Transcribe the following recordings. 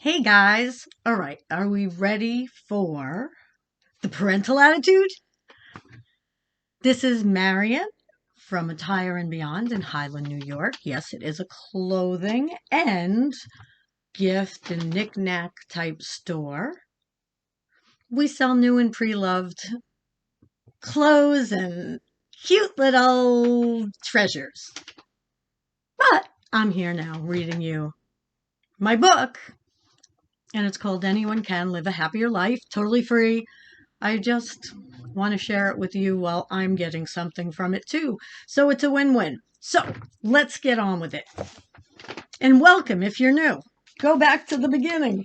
Hey guys, all right, are we ready for the parental attitude? This is Marion from Attire and Beyond in Highland, New York. Yes, it is a clothing and gift and knick-knack type store. We sell new and pre-loved clothes and cute little treasures. But I'm here now reading you my book, and it's called Anyone Can Live a Happier Life, totally free. I just want to share it with you while I'm getting something from it too. So it's a win-win. So let's get on with it. And welcome if you're new. Go back to the beginning.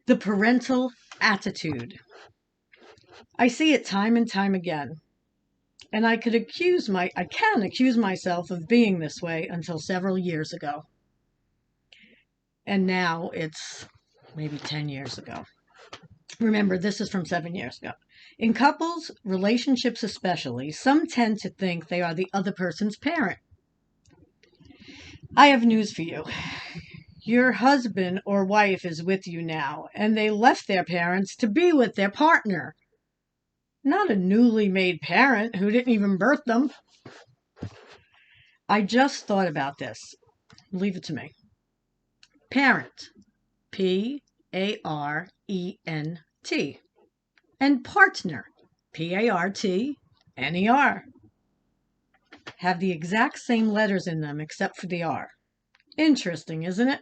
The parental attitude. I see it time and time again. And I can accuse myself of being this way until several years ago. And now it's maybe 10 years ago. Remember, this is from 7 years ago. In couples, relationships especially, some tend to think they are the other person's parent. I have news for you. Your husband or wife is with you now, and they left their parents to be with their partner. Not a newly made parent who didn't even birth them. I just thought about this. Leave it to me. Parent. Parent. And partner. Partner. Have the exact same letters in them except for the R. Interesting, isn't it?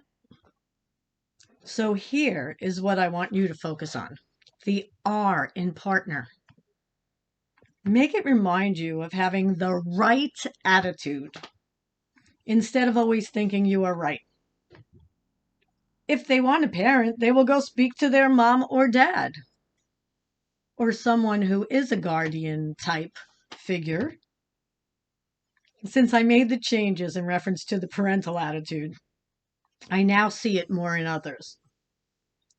So here is what I want you to focus on. The R in partner. Make it remind you of having the right attitude instead of always thinking you are right. If they want a parent, they will go speak to their mom or dad or someone who is a guardian type figure. Since I made the changes in reference to the parental attitude, I now see it more in others.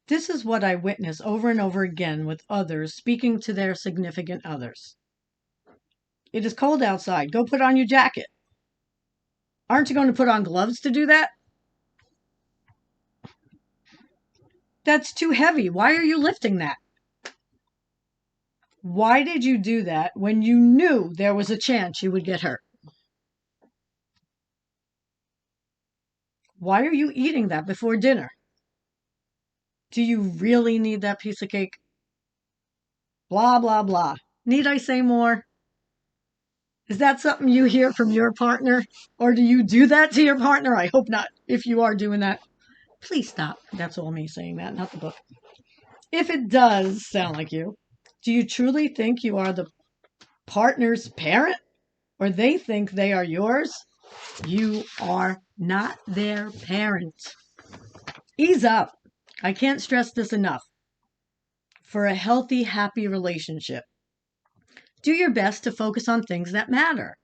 This is what I witness over and over again with others speaking to their significant others. It is cold outside. Go put on your jacket. Aren't you going to put on gloves to do that? That's too heavy. Why are you lifting that? Why did you do that when you knew there was a chance you would get hurt? Why are you eating that before dinner? Do you really need that piece of cake? Blah, blah, blah. Need I say more? Is that something you hear from your partner? Or do you do that to your partner? I hope not. If you are doing that, please stop. That's all me saying that, not the book. If it does sound like you, do you truly think you are the partner's parent? Or they think they are yours? You are not their parent. Ease up. I can't stress this enough. For a healthy, happy relationship, do your best to focus on things that matter.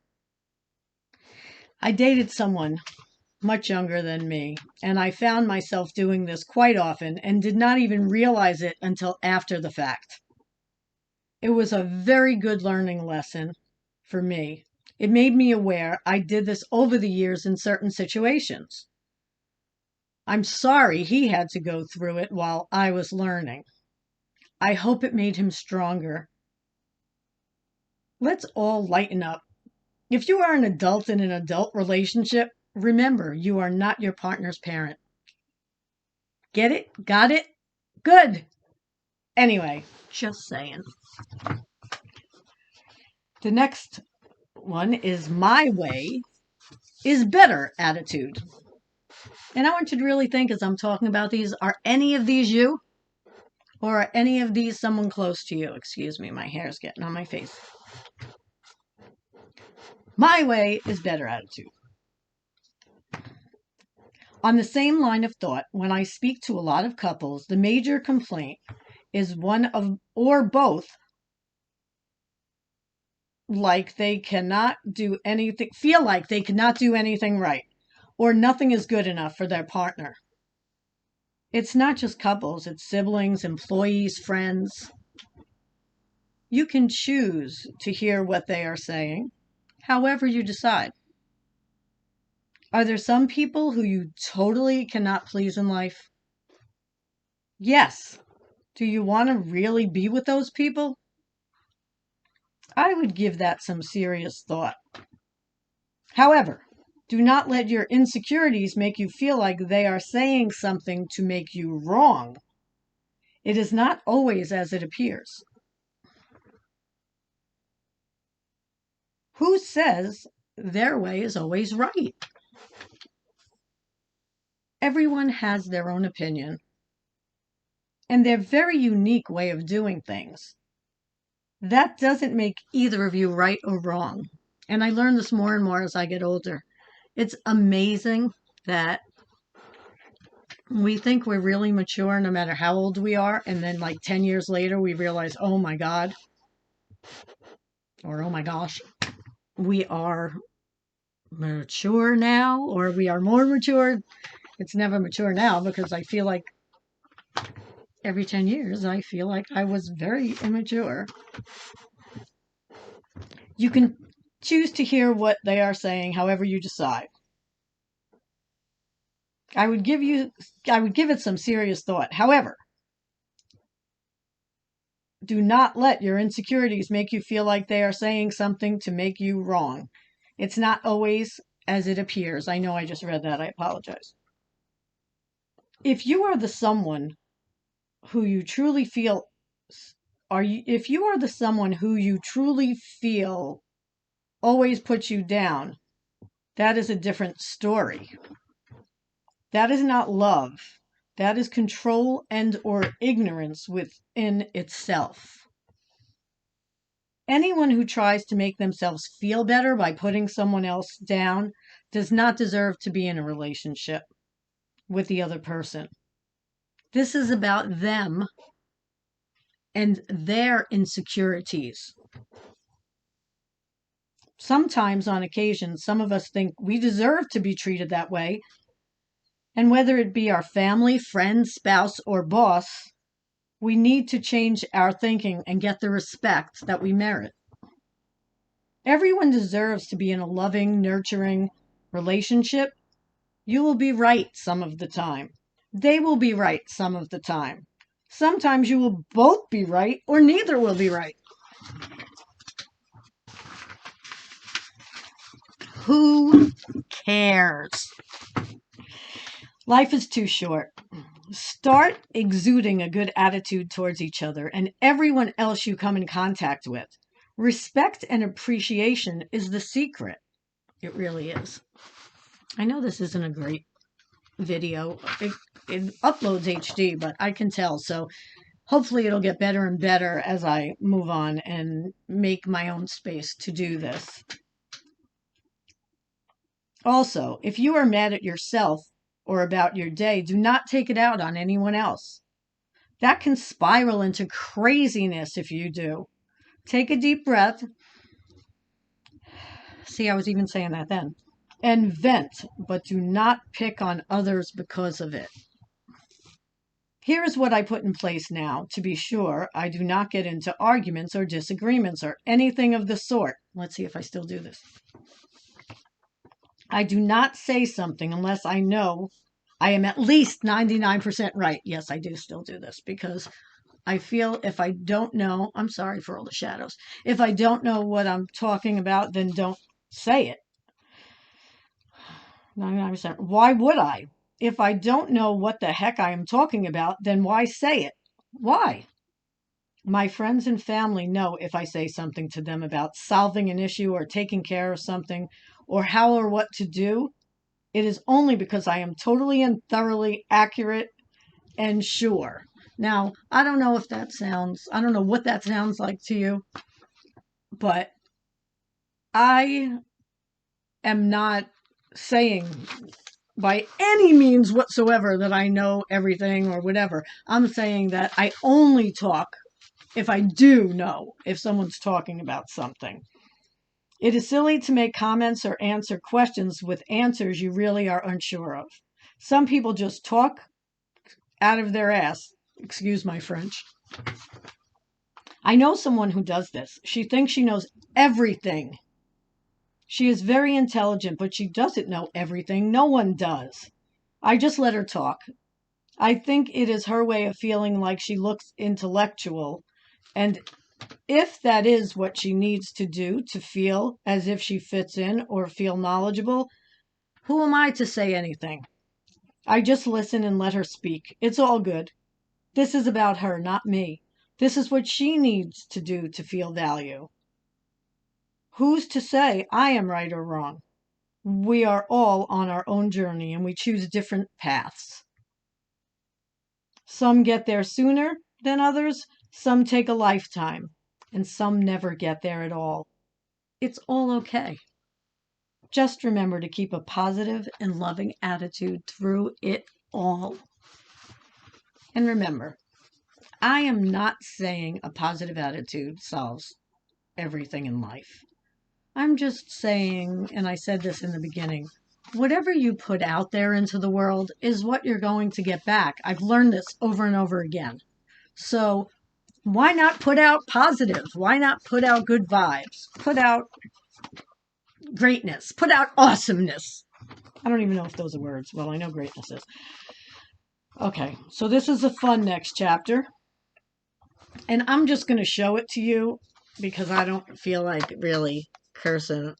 I dated someone much younger than me, and I found myself doing this quite often and did not even realize it until after the fact. It was a very good learning lesson for me. It made me aware I did this over the years in certain situations. I'm sorry he had to go through it while I was learning. I hope it made him stronger. Let's all lighten up. If you are an adult in an adult relationship, remember you are not your partner's parent. Get it? Got it? Good. Anyway, just saying. The next one is my way is better attitude. And I want you to really think as I'm talking about these, are any of these you? Or are any of these someone close to you? Excuse me, my hair's getting on my face. My way is better attitude. On the same line of thought, when I speak to a lot of couples, the major complaint is one of, or both, like they cannot do anything, feel like they cannot do anything right, or nothing is good enough for their partner. It's not just couples, it's siblings, employees, friends. You can choose to hear what they are saying, however you decide. Are there some people who you totally cannot please in life? Yes. Do you want to really be with those people? I would give that some serious thought. However, do not let your insecurities make you feel like they are saying something to make you wrong. It is not always as it appears. Who says their way is always right? Everyone has their own opinion and their very unique way of doing things. That doesn't make either of you right or wrong. And I learn this more and more as I get older. It's amazing that we think we're really mature no matter how old we are. And then like 10 years later, we realize, oh my God, or oh my gosh, we are mature now, or we are more mature. It's never mature now because I feel like every 10 years, I feel like I was very immature. You can choose to hear what they are saying, however you decide. I would give it some serious thought. However, do not let your insecurities make you feel like they are saying something to make you wrong. It's not always as it appears. I know I just read that. I apologize. If you are the someone who you truly feel if you are the someone who you truly feel always puts you down, that is a different story. That is not love. That is control and or ignorance within itself. Anyone who tries to make themselves feel better by putting someone else down does not deserve to be in a relationship with the other person. This is about them and their insecurities. Sometimes, on occasion, some of us think we deserve to be treated that way. And whether it be our family, friend, spouse, or boss, we need to change our thinking and get the respect that we merit. Everyone deserves to be in a loving, nurturing relationship. You will be right some of the time. They will be right some of the time. Sometimes you will both be right or neither will be right. Who cares? Life is too short. Start exuding a good attitude towards each other and everyone else you come in contact with. Respect and appreciation is the secret. It really is. I know this isn't a great video. It uploads HD, but I can tell. So hopefully it'll get better and better as I move on and make my own space to do this. Also, if you are mad at yourself or about your day, do not take it out on anyone else. That can spiral into craziness if you do. Take a deep breath. See, I was even saying that then. And vent, but do not pick on others because of it. Here is what I put in place now. To be sure, I do not get into arguments or disagreements or anything of the sort. Let's see if I still do this. I do not say something unless I know I am at least 99% right. Yes, I do still do this because I feel if I don't know, I'm sorry for all the shadows. If I don't know what I'm talking about, then don't say it. 99%. Why would I? If I don't know what the heck I am talking about, then why say it? Why? My friends and family know if I say something to them about solving an issue or taking care of something or how or what to do, it is only because I am totally and thoroughly accurate and sure. Now, I don't know what that sounds like to you, but I am not saying by any means whatsoever that I know everything or whatever. I'm saying that I only talk if I do know if someone's talking about something. It is silly to make comments or answer questions with answers you really are unsure of. Some people just talk out of their ass. Excuse my French. I know someone who does this. She thinks she knows everything. She is very intelligent, but she doesn't know everything. No one does. I just let her talk. I think it is her way of feeling like she looks intellectual. And if that is what she needs to do to feel as if she fits in or feel knowledgeable, who am I to say anything? I just listen and let her speak. It's all good. This is about her, not me. This is what she needs to do to feel value. Who's to say I am right or wrong? We are all on our own journey and we choose different paths. Some get there sooner than others, some take a lifetime, and some never get there at all. It's all okay. Just remember to keep a positive and loving attitude through it all. And remember, I am not saying a positive attitude solves everything in life. I'm just saying, and I said this in the beginning, whatever you put out there into the world is what you're going to get back. I've learned this over and over again. So why not put out positive? Why not put out good vibes? Put out greatness. Put out awesomeness. I don't even know if those are words. Well, I know greatness is. Okay, so this is a fun next chapter. And I'm just going to show it to you because I don't feel like really cursing.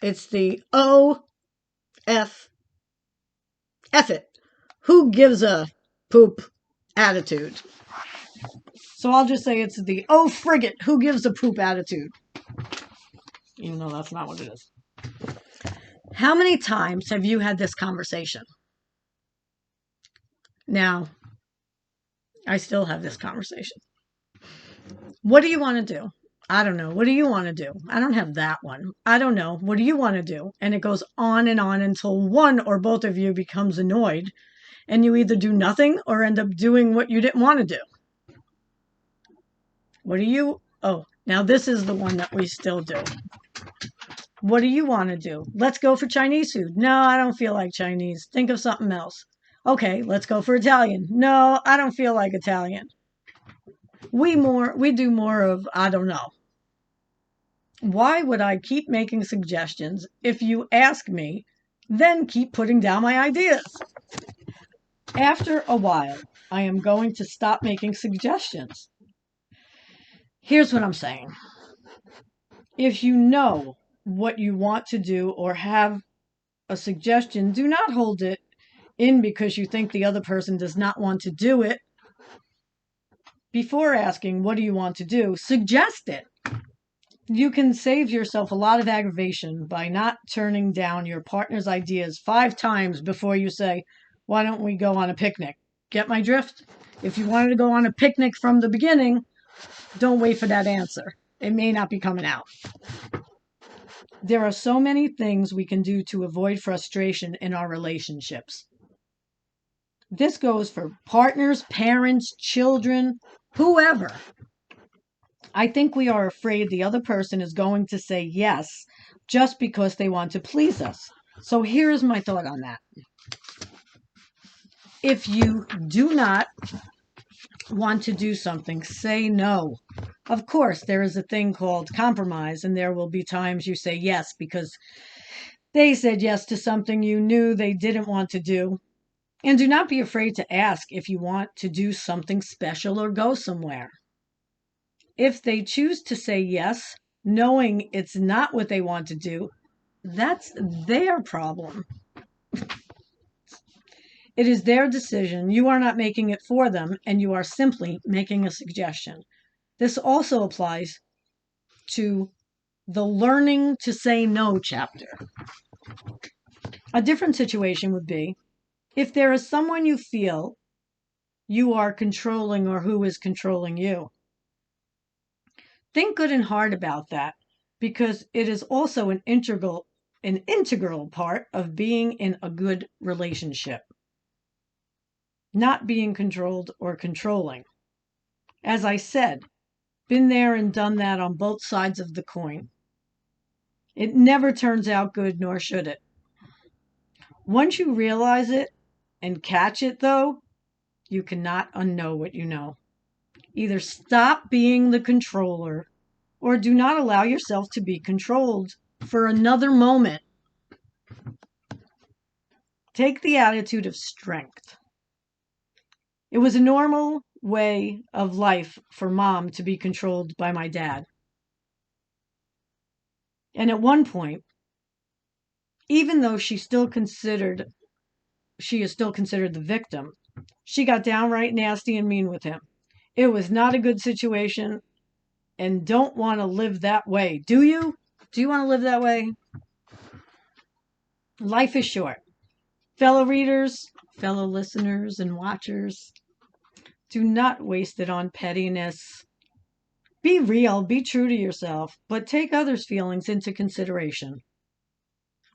It's the F it. Who gives a poop attitude? So I'll just say it's the frigate. Who gives a poop attitude? Even though that's not what it is. How many times have you had this conversation? Now, I still have this conversation. What do you want to do? I don't know. What do you want to do? I don't have that one. I don't know. What do you want to do? And it goes on and on until one or both of you becomes annoyed and you either do nothing or end up doing what you didn't want to do. What do you... Oh, now this is the one that we still do. What do you want to do? Let's go for Chinese food. No, I don't feel like Chinese. Think of something else. Okay, let's go for Italian. No, I don't feel like Italian. We do more of, I don't know. Why would I keep making suggestions if you ask me, then keep putting down my ideas? After a while, I am going to stop making suggestions. Here's what I'm saying. If you know what you want to do or have a suggestion, do not hold it in because you think the other person does not want to do it. Before asking, what do you want to do? Suggest it. You can save yourself a lot of aggravation by not turning down your partner's ideas 5 times before you say, why don't we go on a picnic? Get my drift? If you wanted to go on a picnic from the beginning, don't wait for that answer. It may not be coming out. There are so many things we can do to avoid frustration in our relationships. This goes for partners, parents, children, whoever. I think we are afraid the other person is going to say yes just because they want to please us. So here's my thought on that. If you do not want to do something, say no. Of course, there is a thing called compromise, and there will be times you say yes because they said yes to something you knew they didn't want to do. And do not be afraid to ask if you want to do something special or go somewhere. If they choose to say yes, knowing it's not what they want to do, that's their problem. It is their decision. You are not making it for them, and you are simply making a suggestion. This also applies to the learning to say no chapter. A different situation would be if there is someone you feel you are controlling or who is controlling you. Think good and hard about that because it is also an integral part of being in a good relationship. Not being controlled or controlling. As I said, been there and done that on both sides of the coin. It never turns out good, nor should it. Once you realize it and catch it, though, you cannot unknow what you know. Either stop being the controller or do not allow yourself to be controlled for another moment. Take the attitude of strength. It was a normal way of life for Mom to be controlled by my dad. And at one point, even though she is still considered the victim, she got downright nasty and mean with him. It was not a good situation, and don't want to live that way. Do you? Do you want to live that way? Life is short. Fellow readers, fellow listeners and watchers, do not waste it on pettiness. Be real, be true to yourself, but take others' feelings into consideration.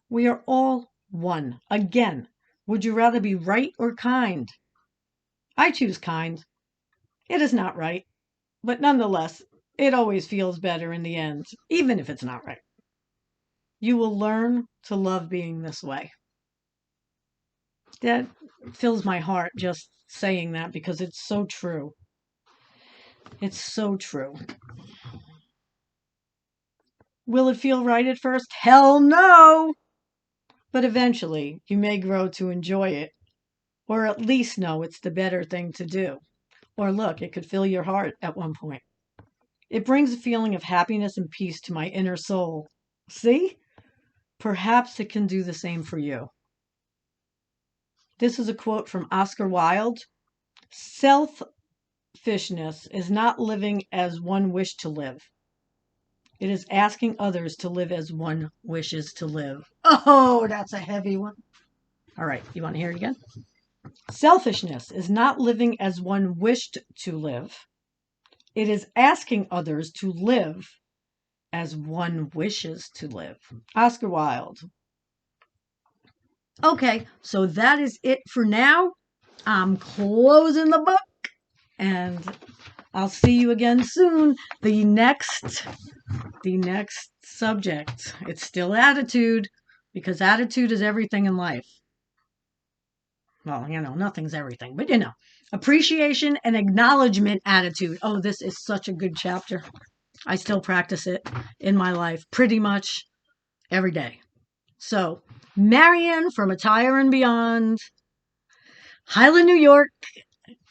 We are all one. Again, would you rather be right or kind? I choose kind. It is not right, but nonetheless, it always feels better in the end, even if it's not right. You will learn to love being this way. That fills my heart just saying that because it's so true. It's so true. Will it feel right at first? Hell no! But eventually, you may grow to enjoy it, or at least know it's the better thing to do. Or look, it could fill your heart at one point. It brings a feeling of happiness and peace to my inner soul. See? Perhaps it can do the same for you. This is a quote from Oscar Wilde. Selfishness is not living as one wished to live. It is asking others to live as one wishes to live. Oh, that's a heavy one. All right, you want to hear it again? Selfishness is not living as one wished to live. It is asking others to live as one wishes to live. Oscar Wilde. Okay, so that is it for now. I'm closing the book, and I'll see you again soon. The next subject, it's still attitude, because attitude is everything in life. Well, nothing's everything, but appreciation and acknowledgement attitude. Oh, this is such a good chapter. I still practice it in my life pretty much every day. So, Marion from Attire Beyond, Highland, New York.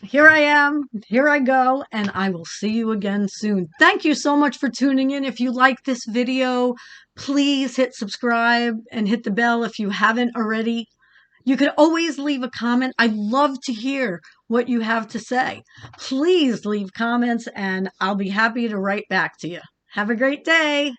Here I am, here I go, and I will see you again soon. Thank you so much for tuning in. If you like this video, please hit subscribe and hit the bell if you haven't already. You could always leave a comment. I'd love to hear what you have to say. Please leave comments, and I'll be happy to write back to you. Have a great day.